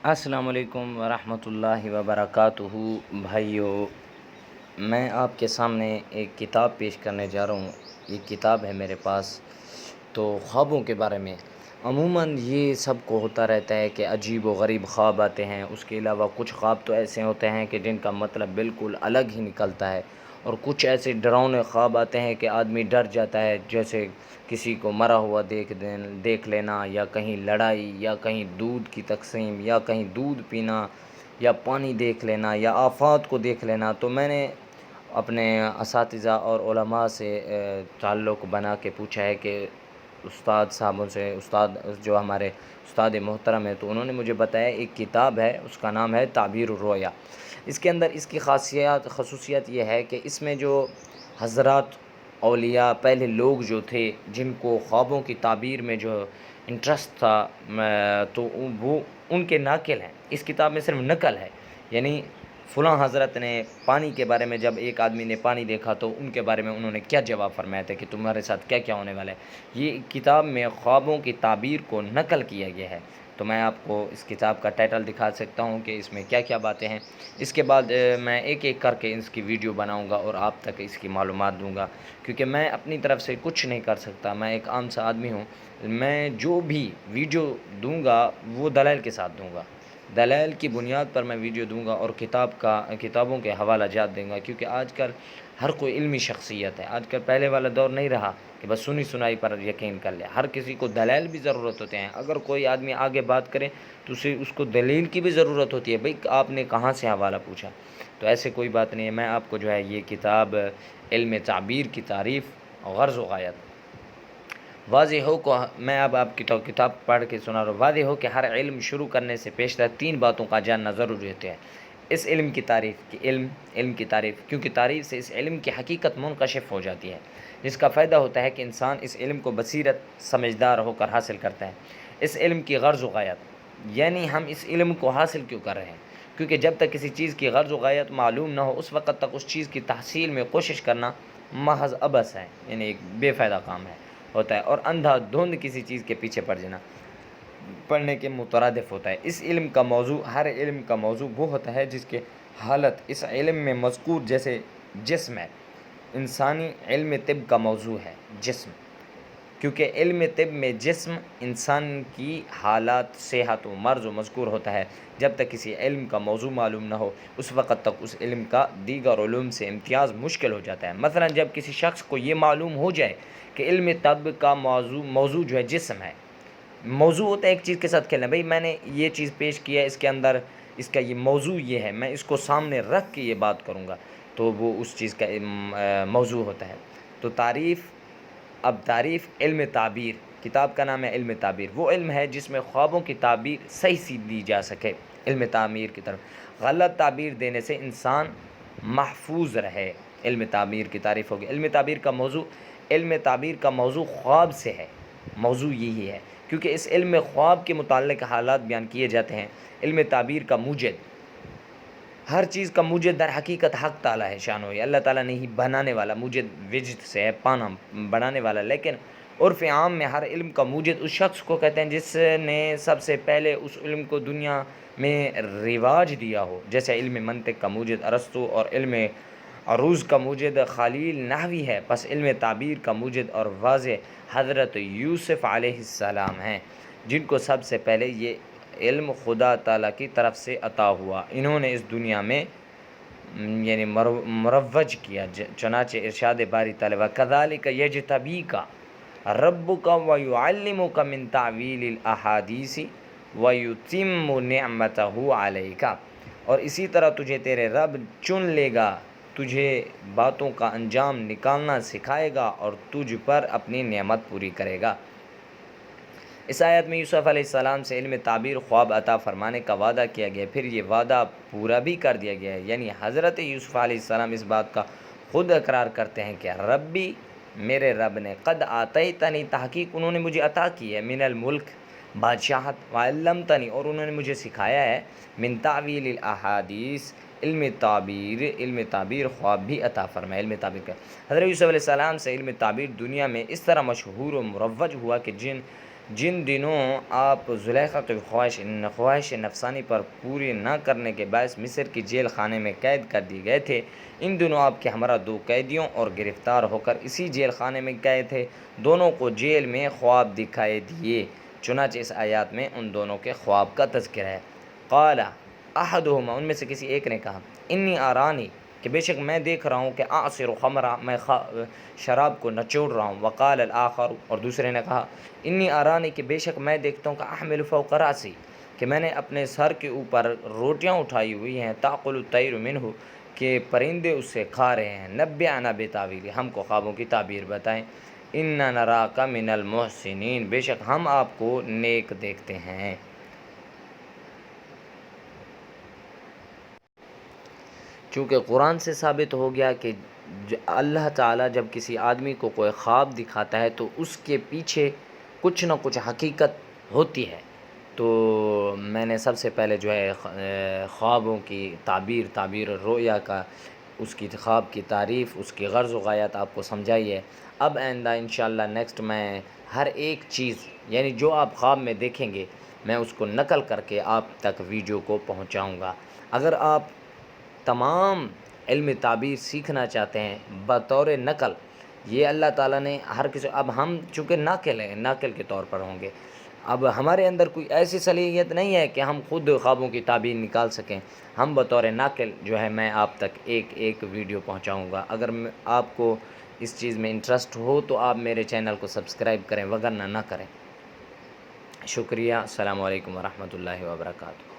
السلام علیکم ورحمۃ اللہ وبرکاتہ بھائیو، میں آپ کے سامنے ایک کتاب پیش کرنے جا رہا ہوں۔ یہ کتاب ہے میرے پاس، تو خوابوں کے بارے میں عموماً یہ سب کو ہوتا رہتا ہے کہ عجیب و غریب خواب آتے ہیں۔ اس کے علاوہ کچھ خواب تو ایسے ہوتے ہیں کہ جن کا مطلب بالکل الگ ہی نکلتا ہے، اور کچھ ایسے ڈراؤنے خواب آتے ہیں کہ آدمی ڈر جاتا ہے، جیسے کسی کو مرا ہوا دیکھ لینا، یا کہیں لڑائی، یا کہیں دودھ کی تقسیم، یا کہیں دودھ پینا، یا پانی دیکھ لینا، یا آفات کو دیکھ لینا۔ تو میں نے اپنے اساتذہ اور علماء سے تعلق بنا کے پوچھا ہے کہ استاد صاحبوں سے، استاد جو ہمارے استاد محترم ہیں، تو انہوں نے مجھے بتایا ایک کتاب ہے، اس کا نام ہے تعبیر الرؤیا۔ اس کے اندر اس کی خصوصیت یہ ہے کہ اس میں جو حضرات اولیاء پہلے لوگ جو تھے، جن کو خوابوں کی تعبیر میں جو انٹرسٹ تھا، تو وہ ان کے ناقل ہیں۔ اس کتاب میں صرف نقل ہے، یعنی فلاں حضرت نے پانی کے بارے میں، جب ایک آدمی نے پانی دیکھا تو ان کے بارے میں انہوں نے کیا جواب فرمایا تھا کہ تمہارے ساتھ کیا کیا ہونے والا ہے۔ یہ کتاب میں خوابوں کی تعبیر کو نقل کیا گیا ہے۔ تو میں آپ کو اس کتاب کا ٹائٹل دکھا سکتا ہوں کہ اس میں کیا کیا باتیں ہیں۔ اس کے بعد میں ایک ایک کر کے اس کی ویڈیو بناؤں گا اور آپ تک اس کی معلومات دوں گا، کیونکہ میں اپنی طرف سے کچھ نہیں کر سکتا، میں ایک عام سا آدمی ہوں۔ میں جو بھی ویڈیو دوں گا وہ دلائل کے ساتھ دوں گا، دلائل کی بنیاد پر میں ویڈیو دوں گا، اور کتابوں کے حوالہ جات دیں گا، کیونکہ آج کل ہر کوئی علمی شخصیت ہے۔ آج کل پہلے والا دور نہیں رہا کہ بس سنی سنائی پر یقین کر لے، ہر کسی کو دلائل بھی ضرورت ہوتے ہیں۔ اگر کوئی آدمی آگے بات کرے تو اس کو دلیل کی بھی ضرورت ہوتی ہے، بھئی آپ نے کہاں سے حوالہ پوچھا۔ تو ایسے کوئی بات نہیں ہے۔ میں آپ کو جو ہے یہ کتاب علم تعبیر کی تعریف، غرض وغایت، واضح ہو کو میں اب آپ کی کتاب پڑھ کے سنا رہا ہوں۔ واضح ہو کہ ہر علم شروع کرنے سے پیشتر 3 باتوں کا جاننا ضروری ہوتا ہے۔ اس علم کی تعریف، علم کی تعریف، کیونکہ تعریف سے اس علم کی حقیقت منکشف ہو جاتی ہے، جس کا فائدہ ہوتا ہے کہ انسان اس علم کو بصیرت، سمجھدار ہو کر حاصل کرتا ہے۔ اس علم کی غرض و غایت، یعنی ہم اس علم کو حاصل کیوں کر رہے ہیں، کیونکہ جب تک کسی چیز کی غرض و غایت معلوم نہ ہو، اس وقت تک اس چیز کی تحصیل میں کوشش کرنا محض عبث ہے، یعنی ایک بے فائدہ کام ہوتا ہے، اور اندھا دھند کسی چیز کے پیچھے پڑنے کے مترادف ہوتا ہے۔ اس علم کا موضوع، ہر علم کا موضوع وہ ہوتا ہے جس کے حالت اس علم میں مذکور، جیسے جسم ہے۔ انسانی علم طب کا موضوع ہے جسم، کیونکہ علم طب میں جسم انسان کی حالات صحت و مرض و مذکور ہوتا ہے۔ جب تک کسی علم کا موضوع معلوم نہ ہو، اس وقت تک اس علم کا دیگر علوم سے امتیاز مشکل ہو جاتا ہے۔ مثلا جب کسی شخص کو یہ معلوم ہو جائے کہ علم طب کا موضوع جو ہے جسم ہے، موضوع ہوتا ہے ایک چیز کے ساتھ کھیلنا، بھئی میں نے یہ چیز پیش کیا ہے، اس کے اندر اس کا یہ موضوع یہ ہے، میں اس کو سامنے رکھ کے یہ بات کروں گا، تو وہ اس چیز کا موضوع ہوتا ہے۔ تو تعریف علم تعبیر، کتاب کا نام ہے علم تعبیر۔ وہ علم ہے جس میں خوابوں کی تعبیر صحیح سی دی جا سکے۔ علم تعبیر کی طرف غلط تعبیر دینے سے انسان محفوظ رہے۔ علم تعبیر کی تعریف ہوگی۔ علم تعبیر کا موضوع خواب سے ہے، موضوع یہی ہے، کیونکہ اس علم میں خواب کے متعلق حالات بیان کیے جاتے ہیں۔ علم تعبیر کا موجد، ہر چیز کا موجد در حقیقت حق تعالیٰ ہے، شان ہوئی اللہ تعالیٰ نے ہی بنانے والا، موجد وجد سے ہے، پانا، بنانے والا، لیکن عرف عام میں ہر علم کا موجد اس شخص کو کہتے ہیں جس نے سب سے پہلے اس علم کو دنیا میں رواج دیا ہو، جیسے علم منطق کا موجد ارسطو اور علم عروض کا موجد خلیل نحوی ہے۔ پس علم تعبیر کا موجد اور واضح حضرت یوسف علیہ السلام ہیں، جن کو سب سے پہلے یہ علم خدا تعالیٰ کی طرف سے عطا ہوا۔ انہوں نے اس دنیا میں یعنی مروج کیا، چنانچہ ارشاد باری تعالیٰ وَكَذَلِكَ يَجْتَبِيكَ رَبُّكَ وَيُعَلِّمُكَ مِن تَعْوِيلِ الْأَحَادِيثِ وَيُتِمُّ نِعْمَتَهُ عَلَيْكَ، اور اسی طرح تجھے تیرے رب چن لے گا، تجھے باتوں کا انجام نکالنا سکھائے گا، اور تجھ پر اپنی نعمت پوری کرے گا۔ اس آیت میں یوسف علیہ السلام سے علم تعبیر، خواب عطا فرمانے کا وعدہ کیا گیا، پھر یہ وعدہ پورا بھی کر دیا گیا ہے، یعنی حضرت یوسف علیہ السلام اس بات کا خود اقرار کرتے ہیں کہ ربی، میرے رب نے، قد آتیتنی، تحقیق انہوں نے مجھے عطا کی ہے، من الملک، بادشاہت، وعلمتنی، اور انہوں نے مجھے سکھایا ہے، من تعویل الاحادیث، علم تعبیر، خواب بھی عطا فرمایا۔ علم تعبیر کا حضرت یوسف علیہ السلام سے علم تعبیر دنیا میں اس طرح مشہور و مروج ہوا کہ جن دنوں آپ زلیخا کی خواہش نفسانی پر پوری نہ کرنے کے باعث مصر کی جیل خانے میں قید کر دیے گئے تھے، ان دنوں آپ کے ہمراہ 2 قیدیوں اور گرفتار ہو کر اسی جیل خانے میں گئے تھے۔ دونوں کو جیل میں خواب دکھائے دیے، چنانچہ اس آیات میں ان دونوں کے خواب کا تذکرہ ہے۔ قال احدہما، ان میں سے کسی ایک نے کہا، انی آرانی، کہ بے شک میں دیکھ رہا ہوں کہ اعصر خمرہ، میں شراب کو نچوڑ رہا ہوں۔ وقال الآخر، اور دوسرے نے کہا، انی آرانی، کہ بے شک میں دیکھتا ہوں کہ احمل فوق راسی، کہ میں نے اپنے سر کے اوپر روٹیاں اٹھائی ہوئی ہیں، تاکل الطیر منہ، کہ پرندے اس سے کھا رہے ہیں۔ نبئنا بتاویل، ہم کو خوابوں کی تعبیر بتائیں۔ انا نراک من المحسنین، بے شک ہم آپ کو نیک دیکھتے ہیں۔ چونکہ قرآن سے ثابت ہو گیا کہ اللہ تعالیٰ جب کسی آدمی کو کوئی خواب دکھاتا ہے تو اس کے پیچھے کچھ نہ کچھ حقیقت ہوتی ہے۔ تو میں نے سب سے پہلے جو ہے خوابوں کی تعبیر رؤیا کا، اس کی خواب کی تعریف، اس کی غرض وغایت آپ کو سمجھائی ہے۔ اب آئندہ انشاءاللہ نیکسٹ میں ہر ایک چیز، یعنی جو آپ خواب میں دیکھیں گے، میں اس کو نقل کر کے آپ تک ویڈیو کو پہنچاؤں گا۔ اگر آپ تمام علم تعبیر سیکھنا چاہتے ہیں بطور نقل، یہ اللہ تعالیٰ نے ہر کسی، اب ہم چونکہ ناقل کے طور پر ہوں گے، اب ہمارے اندر کوئی ایسی صلاحیت نہیں ہے کہ ہم خود خوابوں کی تعبیر نکال سکیں۔ ہم بطور ناقل جو ہے میں آپ تک ایک ویڈیو پہنچاؤں گا۔ اگر آپ کو اس چیز میں انٹرسٹ ہو تو آپ میرے چینل کو سبسکرائب کریں، ورنہ نہ کریں۔ شکریہ۔ السلام علیکم ورحمۃ اللہ وبرکاتہ۔